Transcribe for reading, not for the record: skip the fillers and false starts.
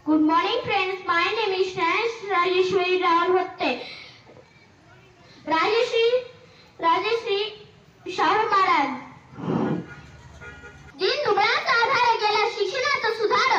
Good morning, friends. My name is Rajeshwari Rahul Hotte. Rajeshri Shahu Maharaj. दिन दुबळाचा आधार केला शिक्षणाचा सुधार